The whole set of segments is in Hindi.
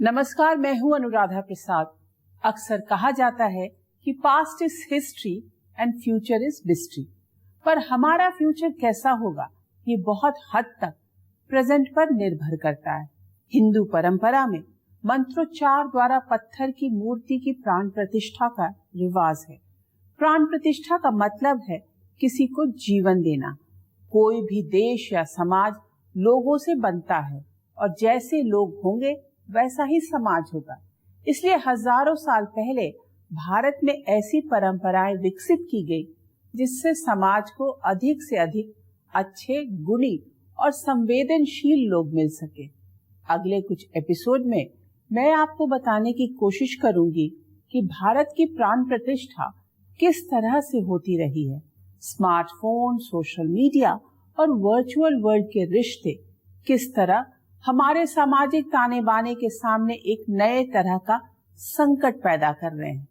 नमस्कार, मैं हूं अनुराधा प्रसाद। अक्सर कहा जाता है कि past is history and future is mystery, पर हमारा फ्यूचर कैसा होगा ये बहुत हद तक प्रेजेंट पर निर्भर करता है। हिंदू परंपरा में मंत्रोच्चार द्वारा पत्थर की मूर्ति की प्राण प्रतिष्ठा का रिवाज है। प्राण प्रतिष्ठा का मतलब है किसी को जीवन देना। कोई भी देश या समाज लोगों से बनता है और जैसे लोग होंगे वैसा ही समाज होगा। इसलिए हजारों साल पहले भारत में ऐसी परंपराएं विकसित की गई जिससे समाज को अधिक से अधिक अच्छे, गुणी और संवेदनशील लोग मिल सके। अगले कुछ एपिसोड में मैं आपको बताने की कोशिश करूंगी कि भारत की प्राण प्रतिष्ठा किस तरह से होती रही है। स्मार्टफोन, सोशल मीडिया और वर्चुअल वर्ल्ड के रिश्ते किस तरह हमारे सामाजिक ताने बाने के सामने एक नए तरह का संकट पैदा कर रहे हैं।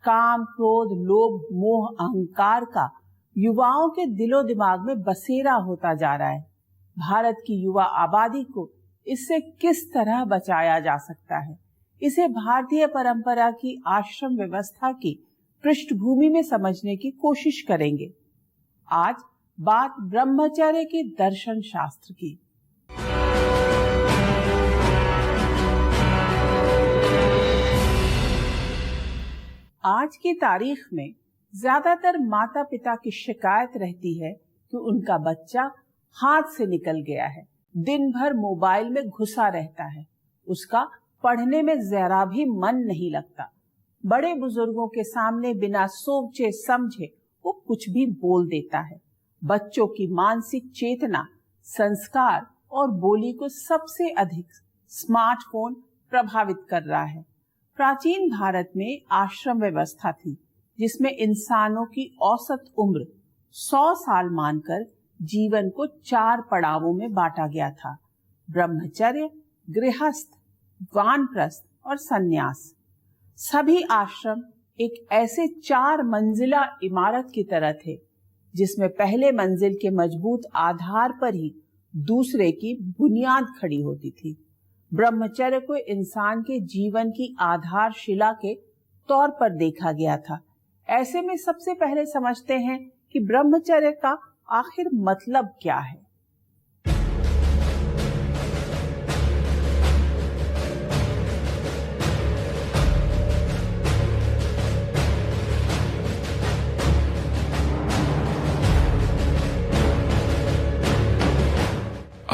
काम, क्रोध, लोभ, मोह, अहंकार का युवाओं के दिलो दिमाग में बसेरा होता जा रहा है। भारत की युवा आबादी को इससे किस तरह बचाया जा सकता है, इसे भारतीय परंपरा की आश्रम व्यवस्था की पृष्ठभूमि में समझने की कोशिश करेंगे। आज बात ब्रह्मचर्य के दर्शन शास्त्र की। आज की तारीख में ज्यादातर माता पिता की शिकायत रहती है कि उनका बच्चा हाथ से निकल गया है, दिन भर मोबाइल में घुसा रहता है, उसका पढ़ने में जरा भी मन नहीं लगता। बड़े बुजुर्गों के सामने बिना सोचे समझे वो कुछ भी बोल देता है। बच्चों की मानसिक चेतना, संस्कार और बोली को सबसे अधिक स्मार्टफोन प्रभावित कर रहा है। प्राचीन भारत में आश्रम व्यवस्था थी जिसमें इंसानों की औसत उम्र 100 साल मानकर जीवन को 4 पड़ावों में बांटा गया था: ब्रह्मचर्य, गृहस्थ, वानप्रस्थ और संन्यास। सभी आश्रम एक ऐसे 4 मंजिला इमारत की तरह थे जिसमें पहले मंजिल के मजबूत आधार पर ही दूसरे की बुनियाद खड़ी होती थी। ब्रह्मचर्य को इंसान के जीवन की आधारशिला के तौर पर देखा गया था। ऐसे में सबसे पहले समझते हैं कि ब्रह्मचर्य का आखिर मतलब क्या है।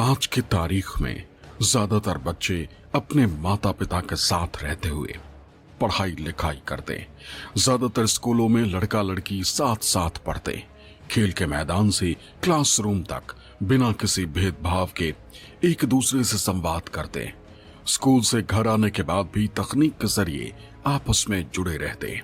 आज की तारीख में ज्यादातर बच्चे अपने माता पिता के साथ रहते हुए पढ़ाई लिखाई करते। ज्यादातर स्कूलों में लड़का लड़की साथ साथ पढ़ते। खेल के मैदान से क्लासरूम तक बिना किसी भेदभाव के एक दूसरे से संवाद करते। स्कूल से घर आने के बाद भी तकनीक के जरिए आपस में जुड़े रहते।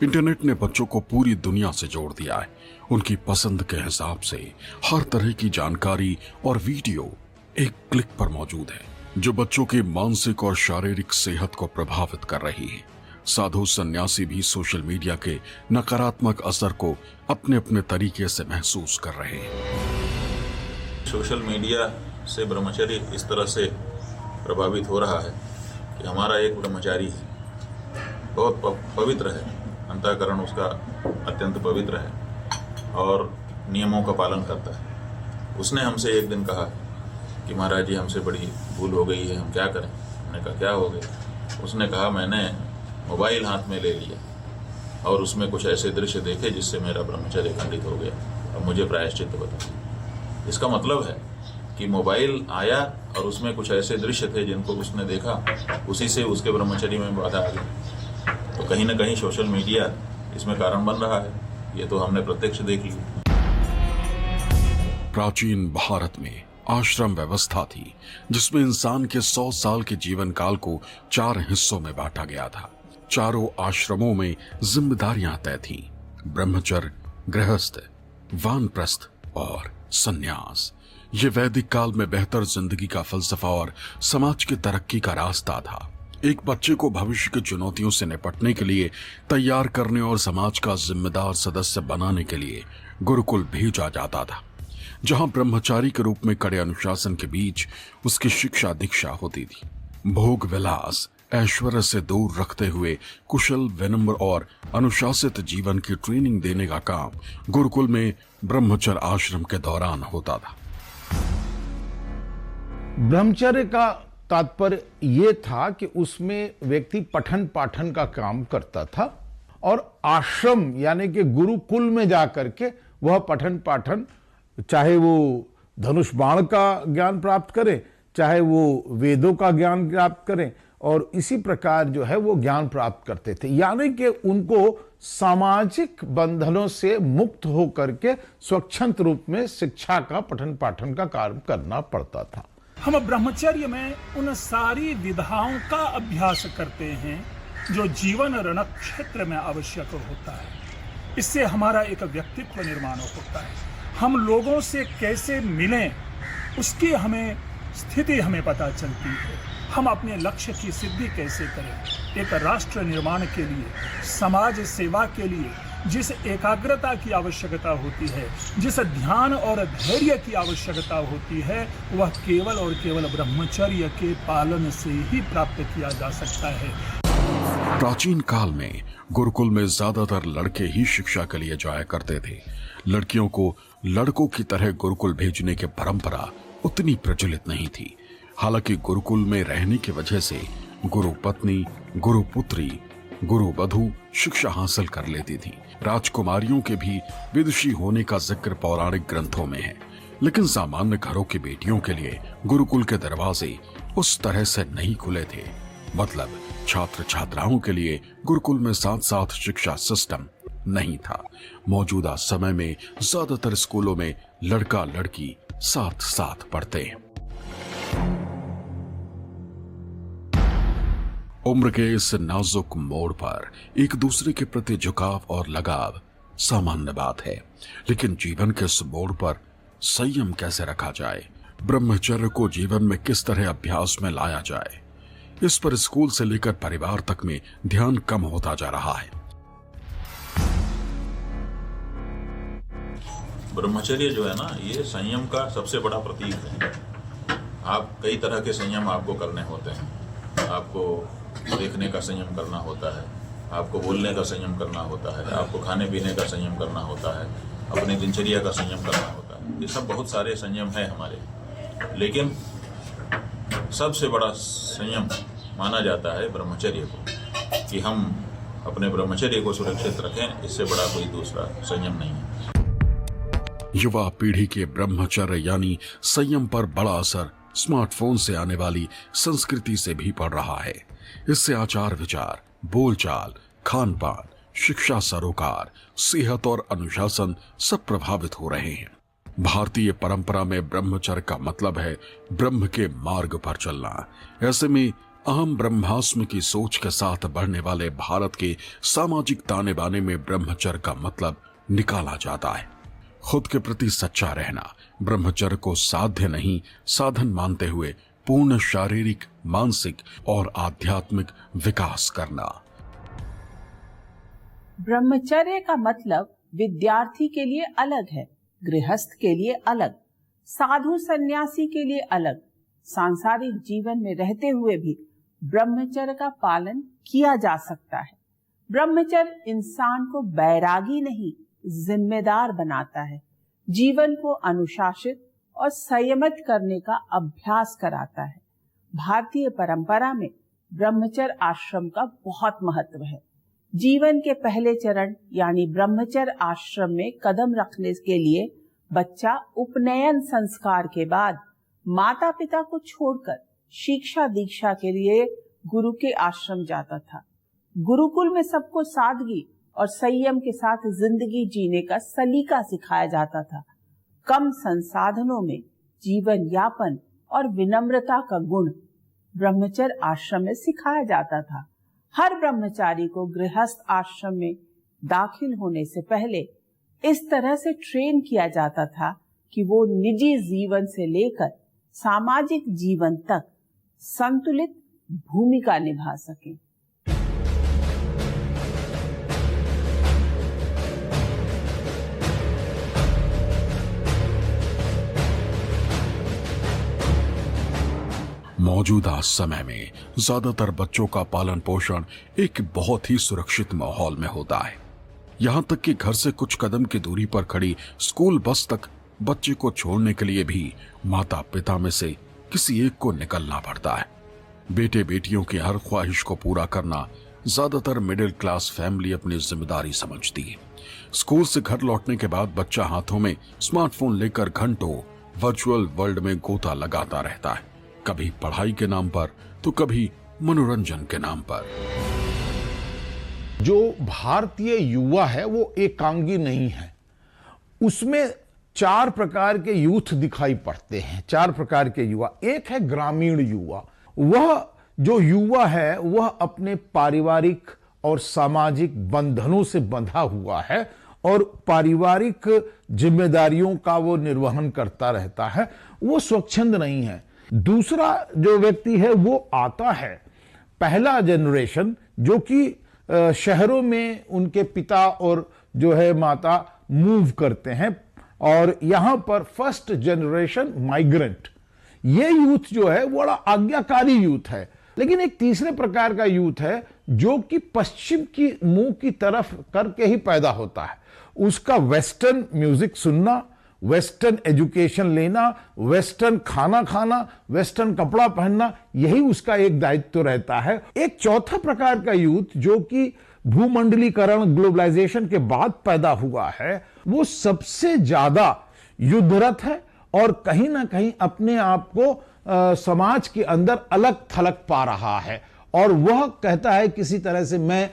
इंटरनेट ने बच्चों को पूरी दुनिया से जोड़ दिया है। उनकी पसंद के हिसाब से हर तरह की जानकारी और वीडियो एक क्लिक पर मौजूद है, जो बच्चों की मानसिक और शारीरिक सेहत को प्रभावित कर रही है। साधु सन्यासी भी सोशल मीडिया के नकारात्मक असर को अपने अपने तरीके से महसूस कर रहे हैं। सोशल मीडिया से ब्रह्मचर्य इस तरह से प्रभावित हो रहा है कि हमारा एक ब्रह्मचारी बहुत पवित्र है, अंतःकरण उसका अत्यंत पवित्र है और नियमों का पालन करता है। उसने हमसे एक दिन कहा कि महाराज जी, हमसे बड़ी भूल हो गई है, हम क्या करें। मैंने कहा क्या हो गया? उसने कहा मैंने मोबाइल हाथ में ले लिया और उसमें कुछ ऐसे दृश्य देखे जिससे मेरा ब्रह्मचर्य खंडित हो गया, अब मुझे प्रायश्चित बताइए। इसका मतलब है कि मोबाइल आया और उसमें कुछ ऐसे दृश्य थे जिनको उसने देखा, उसी से उसके ब्रह्मचर्य में बाधा आ गई। तो कहीं ना कहीं सोशल मीडिया इसमें कारण बन रहा है, ये तो हमने प्रत्यक्ष देख लिया। प्राचीन भारत में आश्रम व्यवस्था थी जिसमें इंसान के 100 साल के जीवन काल को 4 हिस्सों में बांटा गया था। चारों आश्रमों में जिम्मेदारियां तय थी: ब्रह्मचर्य, गृहस्थ, वानप्रस्थ और संन्यास। ये वैदिक काल में बेहतर जिंदगी का फलसफा और समाज की तरक्की का रास्ता था। एक बच्चे को भविष्य की चुनौतियों से निपटने के लिए तैयार करने और समाज का जिम्मेदार सदस्य बनाने के लिए गुरुकुल भेजा जाता था, जहां ब्रह्मचारी के रूप में कड़े अनुशासन के बीच उसकी शिक्षा दीक्षा होती थी। भोग विलास, ऐश्वर्य से दूर रखते हुए कुशल, विनम्र और अनुशासित जीवन की ट्रेनिंग देने का काम गुरुकुल में ब्रह्मचर्य आश्रम के दौरान होता था। ब्रह्मचर्य का तात्पर्य ये था कि उसमें व्यक्ति पठन पाठन का काम करता था और आश्रम यानी कि गुरुकुल में जाकर के वह पठन पाठन, चाहे वो धनुष बाण का ज्ञान प्राप्त करे, चाहे वो वेदों का ज्ञान प्राप्त करें, और इसी प्रकार जो है वो ज्ञान प्राप्त करते थे। यानी कि उनको सामाजिक बंधनों से मुक्त होकर के स्वच्छंद रूप में शिक्षा का, पठन पाठन का कार्य करना पड़ता था। हम ब्रह्मचर्य में उन सारी विधाओं का अभ्यास करते हैं जो जीवन रण क्षेत्र में आवश्यक होता है। इससे हमारा एक व्यक्तित्व निर्माण होता है। हम लोगों से कैसे मिलें उसकी हमें स्थिति हमें पता चलती है। हम अपने लक्ष्य की सिद्धि कैसे करें। एक राष्ट्र निर्माण के लिए, समाज सेवा के लिए जिस एकाग्रता की आवश्यकता होती है, जिस ध्यान और धैर्य की आवश्यकता होती है, वह केवल और केवल ब्रह्मचर्य के पालन से ही प्राप्त किया जा सकता है। प्राचीन काल में गुरुकुल में ज्यादातर लड़के ही शिक्षा के लिए जाया करते थे। लड़कियों को लड़कों की तरह गुरुकुल भेजने की परंपरा उतनी प्रचलित नहीं थी। हालांकि गुरुकुल में रहने की वजह से गुरु पत्नी, गुरु पुत्री, गुरु वधू शिक्षा हासिल कर लेती थी। राजकुमारियों के भी विदुषी होने का जिक्र पौराणिक ग्रंथों में है। लेकिन सामान्य घरों की बेटियों के लिए गुरुकुल के दरवाजे उस तरह से नहीं खुले थे। मतलब छात्र छात्राओं के लिए गुरुकुल में साथ साथ शिक्षा सिस्टम नहीं था। मौजूदा समय में ज्यादातर स्कूलों में लड़का लड़की साथ साथ पढ़ते हैं। उम्र के इस नाजुक मोड़ पर एक दूसरे के प्रति झुकाव और लगाव सामान्य बात है, लेकिन जीवन के इस मोड़ पर संयम कैसे रखा जाए, ब्रह्मचर्य को जीवन में किस तरह अभ्यास में लाया जाए, इस पर स्कूल से लेकर परिवार तक में ध्यान कम होता जा रहा है। ब्रह्मचर्य जो है ना, ये संयम का सबसे बड़ा प्रतीक है। आप कई तरह के संयम आपको करने होते हैं। आपको देखने का संयम करना होता है, आपको बोलने का संयम करना होता है, आपको खाने पीने का संयम करना होता है, अपनी दिनचर्या का संयम करना होता है। ये सब बहुत सारे संयम है हमारे, लेकिन सबसे बड़ा संयम माना जाता है ब्रह्मचर्य को, कि हम अपने ब्रह्मचर्य को सुरक्षित रखें। इससे बड़ा कोई दूसरा संयम नहीं है। युवा पीढ़ी के ब्रह्मचर्य यानी संयम पर बड़ा असर स्मार्टफोन से आने वाली संस्कृति से भी पड़ रहा है। इससे आचार विचार, बोलचाल, खान पान, शिक्षा, सरोकार, सेहत और अनुशासन सब प्रभावित हो रहे हैं। भारतीय परंपरा में ब्रह्मचर्य का मतलब है ब्रह्म के मार्ग पर चलना। ऐसे में अहम ब्रह्मास्म की सोच के साथ बढ़ने वाले भारत के सामाजिक ताने बाने में ब्रह्मचर्य का मतलब निकाला जाता है। खुद के प्रति सच्चा रहना, ब्रह्मचर्य को साध्य नहीं साधन मानते हुए पूर्ण शारीरिक, मानसिक और आध्यात्मिक विकास करना। ब्रह्मचर्य का मतलब विद्यार्थी के लिए अलग है, गृहस्थ के लिए अलग, साधु सन्यासी के लिए अलग। सांसारिक जीवन में रहते हुए भी ब्रह्मचर्य का पालन किया जा सकता है। ब्रह्मचर्य इंसान को बैरागी नहीं, जिम्मेदार बनाता है, जीवन को अनुशासित और संयमित करने का अभ्यास कराता है। भारतीय परंपरा में ब्रह्मचर्य आश्रम का बहुत महत्व है। जीवन के पहले चरण यानी ब्रह्मचर्य आश्रम में कदम रखने के लिए बच्चा उपनयन संस्कार के बाद माता पिता को छोड़कर शिक्षा दीक्षा के लिए गुरु के आश्रम जाता था। गुरुकुल में सबको सादगी और संयम के साथ जिंदगी जीने का सलीका सिखाया जाता था। कम संसाधनों में जीवन यापन और विनम्रता का गुण ब्रह्मचर्य आश्रम में सिखाया जाता था। हर ब्रह्मचारी को गृहस्थ आश्रम में दाखिल होने से पहले इस तरह से ट्रेन किया जाता था कि वो निजी जीवन से लेकर सामाजिक जीवन तक संतुलित भूमिका निभा सके। मौजूदा समय में ज्यादातर बच्चों का पालन पोषण एक बहुत ही सुरक्षित माहौल में होता है। यहाँ तक कि घर से कुछ कदम की दूरी पर खड़ी स्कूल बस तक बच्चे को छोड़ने के लिए भी माता पिता में से किसी एक को निकलना पड़ता है। बेटे बेटियों की हर ख्वाहिश को पूरा करना ज्यादातर मिडिल क्लास फैमिली अपनी जिम्मेदारी समझती है। स्कूल से घर लौटने के बाद बच्चा हाथों में स्मार्टफोन लेकर घंटों वर्चुअल वर्ल्ड में गोता लगाता रहता है, कभी पढ़ाई के नाम पर तो कभी मनोरंजन के नाम पर। जो भारतीय युवा है वो एकांगी नहीं है। उसमें 4 प्रकार के यूथ दिखाई पड़ते हैं, 4 प्रकार के युवा। एक है ग्रामीण युवा। वह जो युवा है वह अपने पारिवारिक और सामाजिक बंधनों से बंधा हुआ है और पारिवारिक जिम्मेदारियों का वो निर्वहन करता रहता है, वो स्वच्छंद नहीं है। दूसरा जो व्यक्ति है वो आता है पहला जनरेशन, जो कि शहरों में उनके पिता और जो है माता मूव करते हैं और यहां पर फर्स्ट जनरेशन माइग्रेंट। ये यूथ जो है बड़ा आज्ञाकारी यूथ है। लेकिन एक तीसरे प्रकार का यूथ है जो कि पश्चिम की मुंह की तरफ करके ही पैदा होता है। उसका वेस्टर्न म्यूजिक सुनना, वेस्टर्न एजुकेशन लेना, वेस्टर्न खाना खाना, वेस्टर्न कपड़ा पहनना, यही उसका एक दायित्व रहता है। एक चौथा प्रकार का यूथ जो कि भूमंडलीकरण ग्लोबलाइजेशन के बाद पैदा हुआ है, वो सबसे ज्यादा युद्धरत है और कहीं ना कहीं अपने आप को समाज के अंदर अलग थलग पा रहा है और वह कहता है किसी तरह से मैं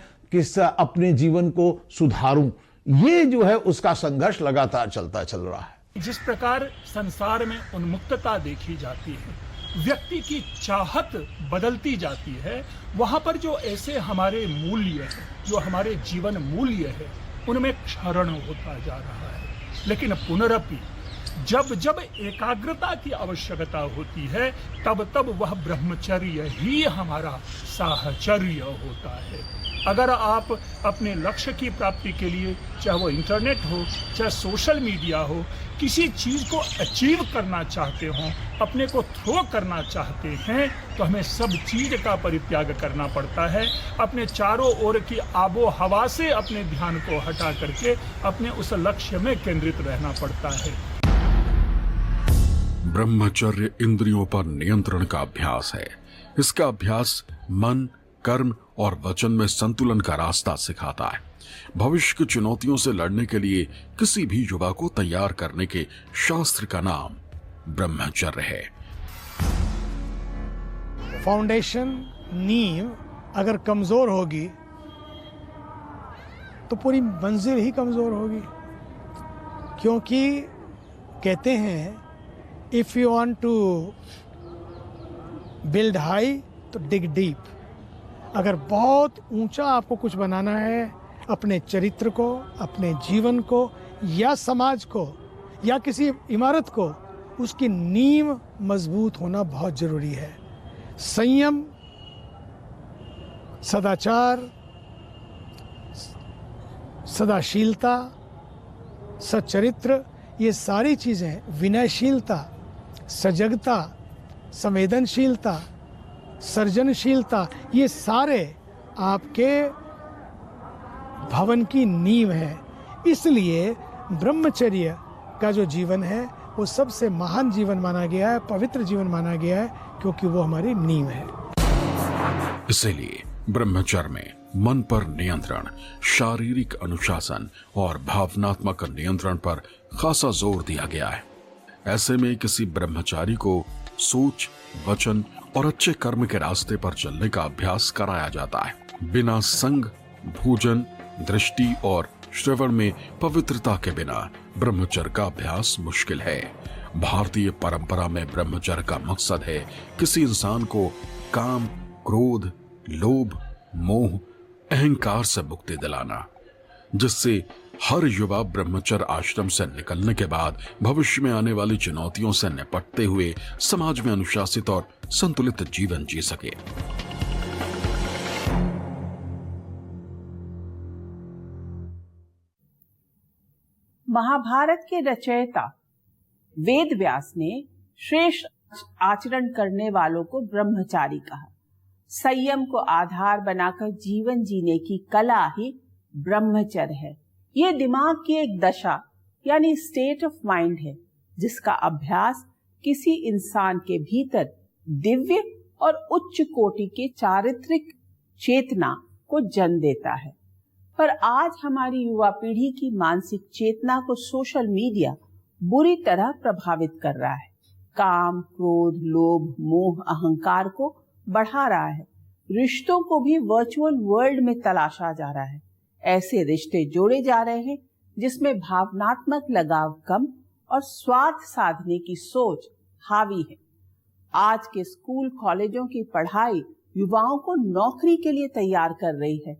अपने जीवन को सुधारूं। ये जो है उसका संघर्ष लगातार चलता चल रहा है। जिस प्रकार संसार में उन्मुक्तता देखी जाती है, व्यक्ति की चाहत बदलती जाती है, वहां पर जो ऐसे हमारे मूल्य हैं, जो हमारे जीवन मूल्य है, उनमें क्षरण होता जा रहा है। लेकिन पुनरपि जब जब एकाग्रता की आवश्यकता होती है, तब तब वह ब्रह्मचर्य ही हमारा साहचर्य होता है। अगर आप अपने लक्ष्य की प्राप्ति के लिए, चाहे वो इंटरनेट हो, चाहे सोशल मीडिया हो, किसी चीज को अचीव करना चाहते हो, अपने को थ्रो करना चाहते हैं, तो हमें सब चीज का परित्याग करना पड़ता है। अपने चारों ओर की आबो हवा से अपने ध्यान को हटा करके अपने उस लक्ष्य में केंद्रित रहना पड़ता है। ब्रह्मचर्य इंद्रियों पर नियंत्रण का अभ्यास है। इसका अभ्यास मन, कर्म और वचन में संतुलन का रास्ता सिखाता है। भविष्य की चुनौतियों से लड़ने के लिए किसी भी युवा को तैयार करने के शास्त्र का नाम ब्रह्मचर्य है। फाउंडेशन, नींव अगर कमजोर होगी तो पूरी मंजिल ही कमजोर होगी। क्योंकि कहते हैं if you want to build high तो डिग डीप। अगर बहुत ऊंचा आपको कुछ बनाना है, अपने चरित्र को, अपने जीवन को या समाज को या किसी इमारत को, उसकी नींव मजबूत होना बहुत जरूरी है। संयम, सदाचार, सदाशीलता, सच्चरित्र, ये सारी चीजें, विनयशीलता, सजगता, संवेदनशीलता, सर्जनशीलता, ये सारे आपके भवन की नींव है। इसलिए ब्रह्मचर्य का जो जीवन है वो सबसे महान जीवन माना गया है, पवित्र जीवन माना गया है, क्योंकि वो हमारी नींव है। इसीलिए ब्रह्मचर्य में मन पर नियंत्रण, शारीरिक अनुशासन और भावनात्मक नियंत्रण पर खासा जोर दिया गया है। ऐसे में किसी ब्रह्मचारी को सोच, वचन और अच्छे कर्म के रास्ते पर चलने का अभ्यास कराया जाता है। बिना संग, भोजन, दृष्टि और श्रवण में पवित्रता के बिना ब्रह्मचर्य का अभ्यास मुश्किल है। भारतीय परंपरा में ब्रह्मचर्य का मकसद है किसी इंसान को काम, क्रोध, लोभ, मोह, अहंकार से मुक्ति दिलाना, जिससे हर युवा ब्रह्मचर्य आश्रम से निकलने के बाद भविष्य में आने वाली चुनौतियों से निपटते हुए समाज में अनुशासित और संतुलित जीवन जी सके। महाभारत के रचयिता वेद व्यास ने श्रेष्ठ आचरण करने वालों को ब्रह्मचारी कहा। संयम को आधार बनाकर जीवन जीने की कला ही ब्रह्मचर्य है। ये दिमाग की एक दशा यानी स्टेट ऑफ माइंड है, जिसका अभ्यास किसी इंसान के भीतर दिव्य और उच्च कोटि के चारित्रिक चेतना को जन्म देता है। पर आज हमारी युवा पीढ़ी की मानसिक चेतना को सोशल मीडिया बुरी तरह प्रभावित कर रहा है। काम, क्रोध, लोभ, मोह, अहंकार को बढ़ा रहा है। रिश्तों को भी वर्चुअल वर्ल्ड में तलाशा जा रहा है। ऐसे रिश्ते जोड़े जा रहे हैं जिसमें भावनात्मक लगाव कम और स्वार्थ साधने की सोच हावी है। आज के स्कूल कॉलेजों की पढ़ाई युवाओं को नौकरी के लिए तैयार कर रही है,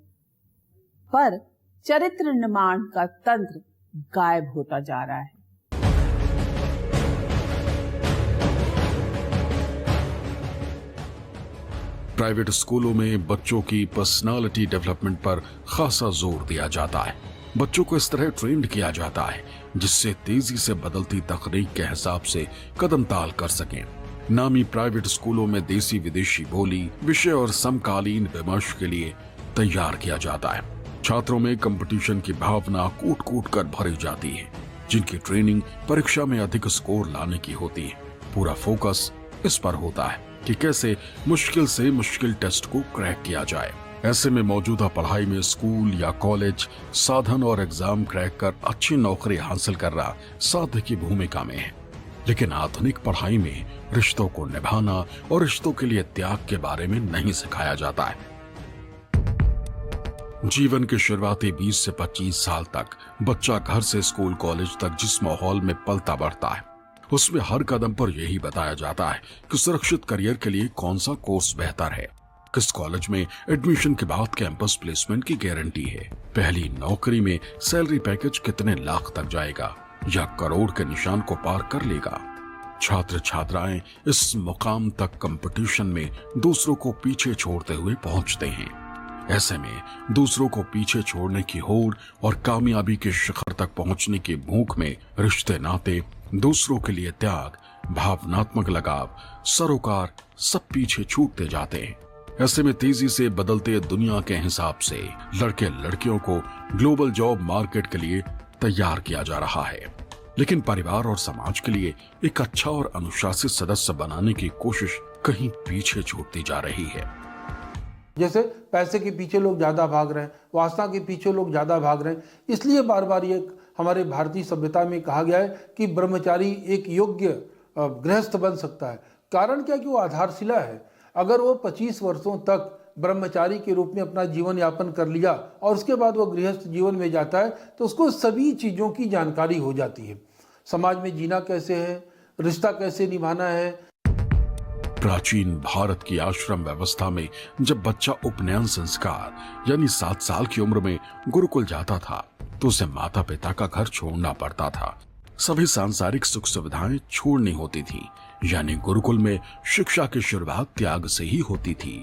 पर चरित्र निर्माण का तंत्र गायब होता जा रहा है। प्राइवेट स्कूलों में बच्चों की पर्सनालिटी डेवलपमेंट पर खासा जोर दिया जाता है। बच्चों को इस तरह ट्रेंड किया जाता है जिससे तेजी से बदलती तकनीक के हिसाब से कदम ताल कर सकें। नामी प्राइवेट स्कूलों में देसी विदेशी बोली, विषय और समकालीन विमर्श के लिए तैयार किया जाता है। छात्रों में कंपटीशन की भावना कूट कूट कर भरी जाती है, जिनकी ट्रेनिंग परीक्षा में अधिक स्कोर लाने की होती है। पूरा फोकस इस पर होता है कि कैसे मुश्किल से मुश्किल टेस्ट को क्रैक किया जाए। ऐसे में मौजूदा पढ़ाई में स्कूल या कॉलेज साधन और एग्जाम क्रैक कर अच्छी नौकरी हासिल करना साध्य की भूमिका में है। लेकिन आधुनिक पढ़ाई में रिश्तों को निभाना और रिश्तों के लिए त्याग के बारे में नहीं सिखाया जाता है। जीवन के शुरुआती 20 से 25 साल तक बच्चा घर से स्कूल कॉलेज तक जिस माहौल में पलता बढ़ता है, उसमें हर कदम पर यही बताया जाता है कि सुरक्षित करियर के लिए कौन सा कोर्स बेहतर है, किस कॉलेज में एडमिशन के बाद कैंपस प्लेसमेंट की गारंटी है, पहली नौकरी में सैलरी पैकेज कितने लाख तक जाएगा या करोड़ के निशान को पार कर लेगा। छात्र छात्राएं इस मुकाम तक कंपटीशन में दूसरों को पीछे छोड़ते हुए पहुंचते हैं। ऐसे में दूसरों को पीछे छोड़ने की होड़ और कामयाबी के शिखर तक पहुंचने की भूख में रिश्ते नाते, दूसरों के लिए त्याग, भावनात्मक लगाव, सरोकार सब पीछे छूटते जाते हैं। ऐसे में तेजी से बदलते दुनिया के हिसाब से लड़के लड़कियों को ग्लोबल जॉब मार्केट के लिए तैयार किया जा रहा है, लेकिन परिवार और समाज के लिए एक अच्छा और अनुशासित सदस्य बनाने की कोशिश कहीं पीछे छूटती जा रही है। जैसे पैसे के पीछे लोग ज्यादा भाग रहे हैं, वासना के पीछे लोग ज्यादा भाग रहे हैं, इसलिए बार बार ये हमारे भारतीय सभ्यता में कहा गया है कि ब्रह्मचारी एक योग्य गृहस्थ बन सकता है। कारण क्या कि वो आधारशिला है। अगर वो 25 वर्षों तक ब्रह्मचारी के रूप में अपना जीवन यापन कर लिया और उसके बाद वो गृहस्थ जीवन में जाता है तो उसको सभी चीज़ों की जानकारी हो जाती है। समाज में जीना कैसे है, रिश्ता कैसे निभाना है। प्राचीन भारत की आश्रम व्यवस्था में जब बच्चा उपनयन संस्कार यानी 7 साल की उम्र में गुरुकुल जाता था तो उसे माता पिता का घर छोड़ना पड़ता था। सभी सांसारिक सुख सुविधाएं छोड़नी होती थी, यानी गुरुकुल में शिक्षा की शुरुआत त्याग से ही होती थी।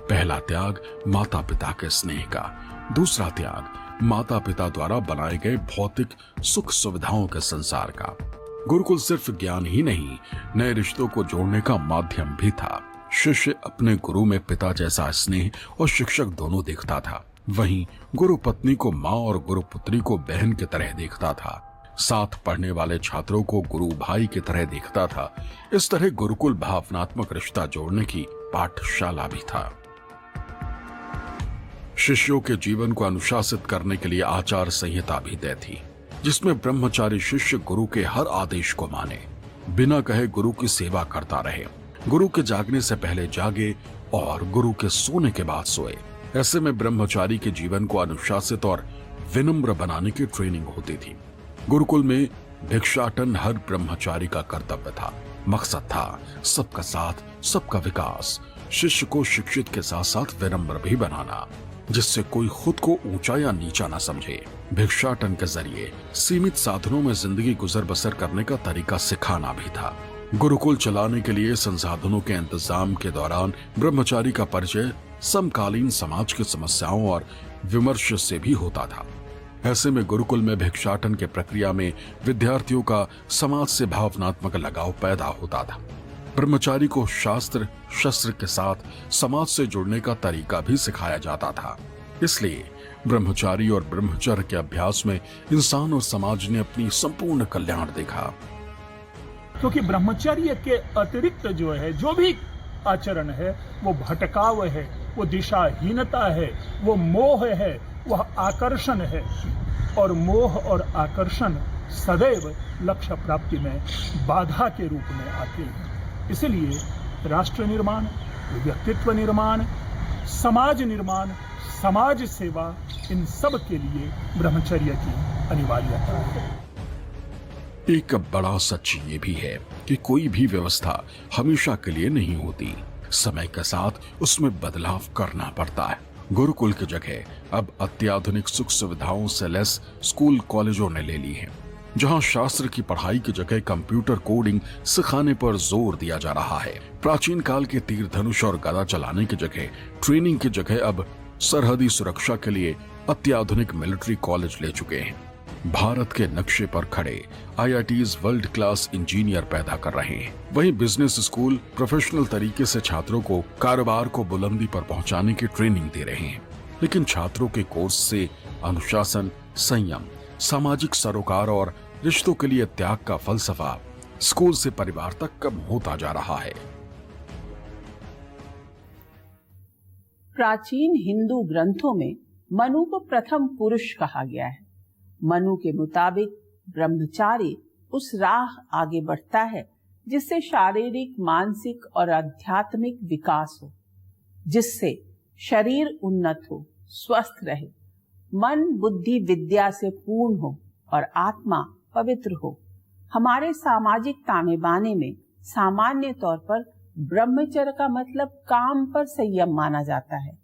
पहला त्याग माता पिता के स्नेह का, दूसरा त्याग माता पिता द्वारा बनाए गए भौतिक सुख सुविधाओं के संसार का। गुरुकुल सिर्फ ज्ञान ही नहीं, नए रिश्तों को जोड़ने का माध्यम भी था। शिष्य अपने गुरु में पिता जैसा स्नेह और शिक्षक दोनों देखता था, वहीं गुरु पत्नी को माँ और गुरु पुत्री को बहन की तरह देखता था। साथ पढ़ने वाले छात्रों को गुरु भाई की तरह देखता था। इस तरह गुरुकुल भावनात्मक रिश्ता जोड़ने की पाठशाला भी था। शिष्यों के जीवन को अनुशासित करने के लिए आचार संहिता भी तय थी, जिसमें ब्रह्मचारी शिष्य गुरु के हर आदेश को माने, बिना कहे गुरु की सेवा करता रहे, गुरु के जागने से पहले जागे और गुरु के सोने के बाद सोए। ऐसे में ब्रह्मचारी के जीवन को अनुशासित और विनम्र बनाने की ट्रेनिंग होती थी। गुरुकुल में भिक्षाटन हर ब्रह्मचारी का कर्तव्य था। मकसद था सबका साथ, सबका विकास, शिष्य को शिक्षित के साथ साथ विनम्र भी बनाना, जिससे कोई खुद को ऊंचा या नीचा न समझे। भिक्षाटन के जरिए सीमित साधनों में जिंदगी गुजर बसर करने का तरीका सिखाना भी था। गुरुकुल चलाने के लिए संसाधनों के इंतजाम के दौरान ब्रह्मचारी का परिचय समकालीन समाज की समस्याओं और विमर्श से भी होता था। ऐसे में गुरुकुल में भिक्षाटन के प्रक्रिया में विद्यार्थियों का समाज से भावनात्मक लगाव पैदा होता था। ब्रह्मचारी को शास्त्र शस्त्र के साथ समाज से जुड़ने का तरीका भी सिखाया जाता था। इसलिए ब्रह्मचारी और ब्रह्मचर्य के अभ्यास में इंसान और समाज ने अपनी संपूर्ण कल्याण देखा। क्योंकि ब्रह्मचर्य के अतिरिक्त जो भी आचरण है वो भटकाव है, वो दिशाहीनता है, वो मोह है, वह आकर्षण है, और मोह और आकर्षण सदैव लक्ष्य प्राप्ति में बाधा के रूप में आते हैं। इसलिए राष्ट्र निर्माण, व्यक्तित्व निर्माण, समाज निर्माण, समाज सेवा, इन सब के लिए ब्रह्मचर्य की अनिवार्यता है। एक बड़ा सच ये भी है कि कोई भी व्यवस्था हमेशा के लिए नहीं होती। समय के साथ उसमें बदलाव करना पड़ता है। गुरुकुल की जगह अब अत्याधुनिक सुख सुविधाओं से लैस स्कूल कॉलेजों ने ले ली है, जहां शास्त्र की पढ़ाई की जगह कंप्यूटर कोडिंग सिखाने पर जोर दिया जा रहा है। प्राचीन काल के तीर धनुष और गदा चलाने की जगह ट्रेनिंग की जगह अब सरहदी सुरक्षा के लिए अत्याधुनिक मिलिट्री कॉलेज ले चुके हैं। भारत के नक्शे पर खड़े IITs वर्ल्ड क्लास इंजीनियर पैदा कर रहे हैं। वहीं बिजनेस स्कूल प्रोफेशनल तरीके से छात्रों को कारोबार को बुलंदी पर पहुंचाने की ट्रेनिंग दे रहे हैं। लेकिन छात्रों के कोर्स से अनुशासन, संयम, सामाजिक सरोकार और रिश्तों के लिए त्याग का फलसफा स्कूल से परिवार तक कम होता जा रहा है। प्राचीन हिंदू ग्रंथों में मनु को प्रथम पुरुष कहा गया है। मनु के मुताबिक ब्रह्मचारी उस राह आगे बढ़ता है जिससे शारीरिक, मानसिक और आध्यात्मिक विकास हो, जिससे शरीर उन्नत हो, स्वस्थ रहे, मन बुद्धि विद्या से पूर्ण हो और आत्मा पवित्र हो। हमारे सामाजिक ताने बाने में सामान्य तौर पर ब्रह्मचर्य का मतलब काम पर संयम माना जाता है,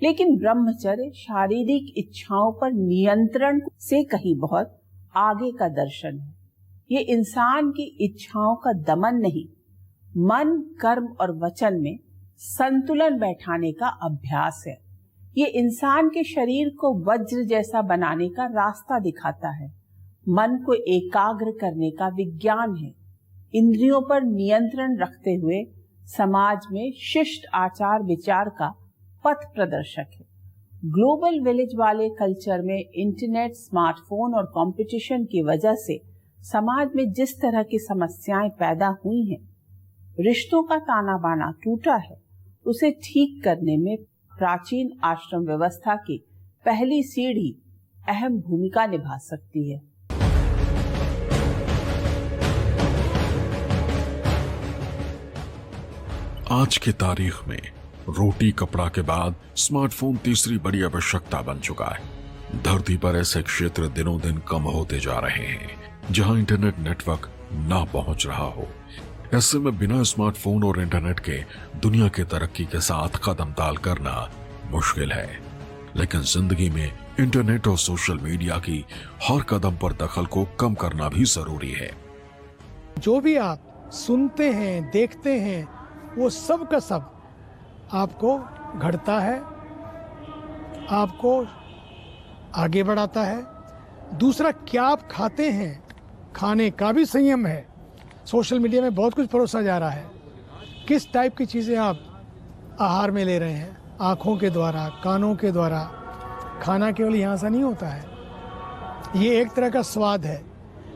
लेकिन ब्रह्मचर्य शारीरिक इच्छाओं पर नियंत्रण से कहीं बहुत आगे का दर्शन है। ये इंसान की इच्छाओं का दमन नहीं, मन, कर्म और वचन में संतुलन बैठाने का अभ्यास है। ये इंसान के शरीर को वज्र जैसा बनाने का रास्ता दिखाता है। मन को एकाग्र करने का विज्ञान है। इंद्रियों पर नियंत्रण रखते हुए समाज में शिष्ट आचार विचार का पथ प्रदर्शक है। ग्लोबल विलेज वाले कल्चर में इंटरनेट, स्मार्टफोन और कंपटीशन की वजह से समाज में जिस तरह की समस्याएं पैदा हुई हैं, रिश्तों का ताना बाना टूटा है, उसे ठीक करने में प्राचीन आश्रम व्यवस्था की पहली सीढ़ी अहम भूमिका निभा सकती है। आज की तारीख में रोटी कपड़ा के बाद स्मार्टफोन तीसरी बड़ी आवश्यकता बन चुका है। धरती पर ऐसे क्षेत्र दिनों दिन कम होते जा रहे हैं जहां इंटरनेट नेटवर्क ना पहुंच रहा हो। ऐसे में बिना स्मार्टफोन और इंटरनेट के दुनिया की तरक्की के साथ कदम ताल करना मुश्किल है। लेकिन जिंदगी में इंटरनेट और सोशल मीडिया की हर कदम पर दखल को कम करना भी जरूरी है। जो भी आप सुनते हैं, देखते हैं, वो सब का सब आपको घड़ता है, आपको आगे बढ़ाता है। दूसरा, क्या आप खाते हैं, खाने का भी संयम है। सोशल मीडिया में बहुत कुछ परोसा जा रहा है। किस टाइप की चीज़ें आप आहार में ले रहे हैं, आँखों के द्वारा, कानों के द्वारा। खाना केवल यहाँ से नहीं होता है, ये एक तरह का स्वाद है,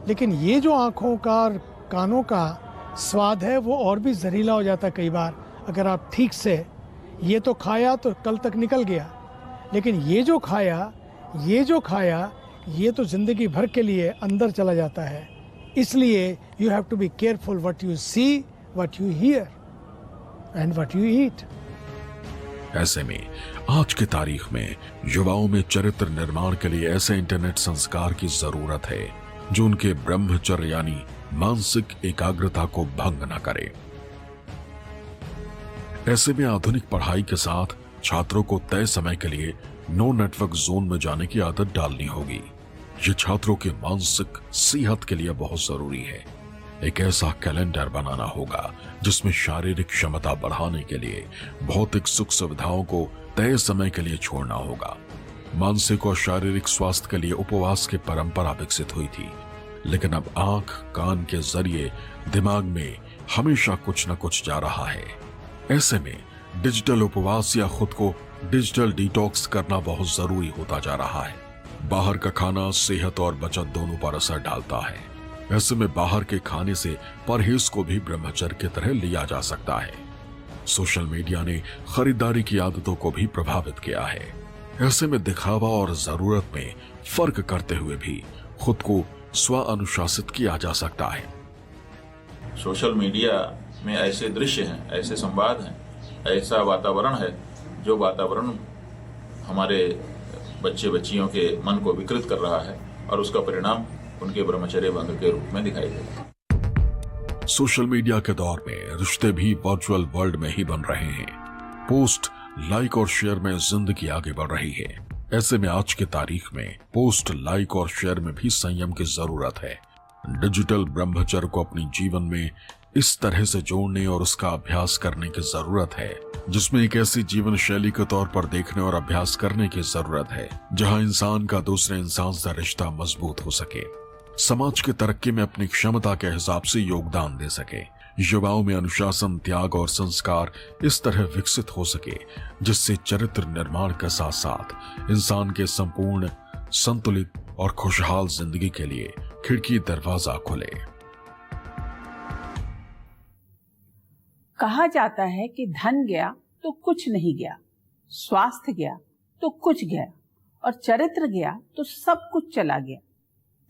लेकिन ये जो आँखों का और कानों का स्वाद है वो और भी जहरीला हो जाता है कई बार। अगर आप ठीक से ये तो खाया तो कल तक निकल गया, लेकिन ये जो खाया ये तो जिंदगी भर के लिए अंदर चला जाता है। इसलिए you have to be careful what you see, what you hear and what you eat. ऐसे में आज की तारीख में युवाओं में चरित्र निर्माण के लिए ऐसे इंटरनेट संस्कार की जरूरत है जो उनके ब्रह्मचर्य यानी मानसिक एकाग्रता को भंग न करे। ऐसे में आधुनिक पढ़ाई के साथ छात्रों को तय समय के लिए नो नेटवर्क जोन में जाने की आदत डालनी होगी। ये छात्रों की मानसिक सेहत के लिए बहुत जरूरी है। एक ऐसा कैलेंडर बनाना होगा जिसमें शारीरिक क्षमता बढ़ाने के लिए भौतिक सुख सुविधाओं को तय समय के लिए छोड़ना होगा। मानसिक और शारीरिक स्वास्थ्य के लिए उपवास की परंपरा विकसित हुई थी, लेकिन अब आंख कान के जरिए दिमाग में हमेशा कुछ न कुछ जा रहा है। ऐसे में डिजिटल उपवास या खुद को डिजिटल डिटॉक्स करना बहुत जरूरी होता जा रहा है। बाहर का खाना सेहत और बचत दोनों पर असर डालता है। ऐसे में बाहर के खाने से परहेज को भी ब्रह्मचर्य की तरह लिया जा सकता है। सोशल मीडिया ने खरीदारी की आदतों को भी प्रभावित किया है। ऐसे में दिखावा और जरूरत में फर्क करते हुए भी खुद को स्व अनुशासित किया जा सकता है। सोशल मीडिया में ऐसे दृश्य हैं, ऐसे संवाद हैं, ऐसा वातावरण है जो वातावरण हमारे बच्चे बच्चियों के मन को विकृत कर रहा है और उसका परिणाम उनके ब्रह्मचर्य भंग के रूप में दिखाई देता है। सोशल मीडिया के दौर में रिश्ते भी वर्चुअल वर्ल्ड में ही बन रहे हैं। पोस्ट, लाइक और शेयर में जिंदगी आगे बढ़ रही है। ऐसे में आज की तारीख में पोस्ट, लाइक और शेयर में भी संयम की जरूरत है। डिजिटल ब्रह्मचर्य को अपनी जीवन में इस तरह से जोड़ने और उसका अभ्यास करने की जरूरत है जिसमें एक ऐसी जीवन शैली के तौर पर देखने और अभ्यास करने की जरूरत है जहां इंसान का दूसरे इंसान से रिश्ता मजबूत हो सके, समाज की तरक्की में अपनी क्षमता के हिसाब से योगदान दे सके, युवाओं में अनुशासन, त्याग और संस्कार इस तरह विकसित हो सके जिससे चरित्र निर्माण के साथ साथ इंसान के संपूर्ण, संतुलित और खुशहाल जिंदगी के लिए खिड़की दरवाजा खुले। कहा जाता है कि धन गया तो कुछ नहीं गया, स्वास्थ्य गया तो कुछ गया और चरित्र गया तो सब कुछ चला गया।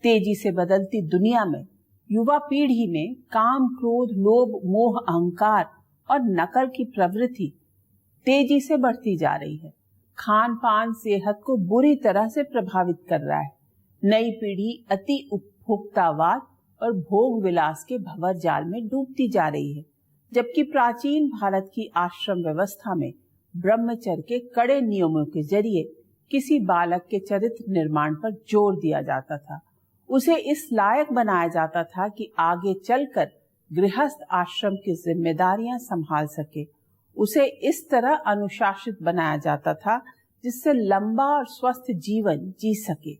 तेजी से बदलती दुनिया में युवा पीढ़ी में काम, क्रोध, लोभ, मोह, अहंकार और नकल की प्रवृत्ति तेजी से बढ़ती जा रही है। खान पान सेहत को बुरी तरह से प्रभावित कर रहा है। नई पीढ़ी अति उपभोक्तावाद और भोग विलास के भंवर जाल में डूबती जा रही है, जबकि प्राचीन भारत की आश्रम व्यवस्था में ब्रह्मचर्य के कड़े नियमों के जरिए किसी बालक के चरित्र निर्माण पर जोर दिया जाता था। उसे इस लायक बनाया जाता था कि आगे चलकर गृहस्थ आश्रम की जिम्मेदारियां संभाल सके। उसे इस तरह अनुशासित बनाया जाता था जिससे लंबा और स्वस्थ जीवन जी सके,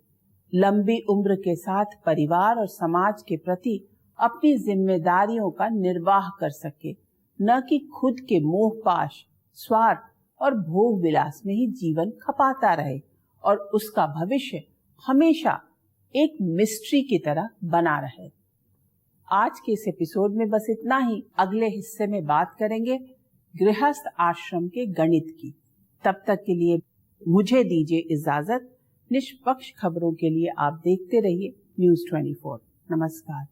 लंबी उम्र के साथ परिवार और समाज के प्रति अपनी जिम्मेदारियों का निर्वाह कर सके, न कि खुद के मोहपाश, स्वार्थ और भोग विलास में ही जीवन खपाता रहे और उसका भविष्य हमेशा एक मिस्ट्री की तरह बना रहे। आज के इस एपिसोड में बस इतना ही। अगले हिस्से में बात करेंगे गृहस्थ आश्रम के गणित की। तब तक के लिए मुझे दीजिए इजाजत। निष्पक्ष खबरों के लिए आप देखते रहिए न्यूज़ 24। नमस्कार।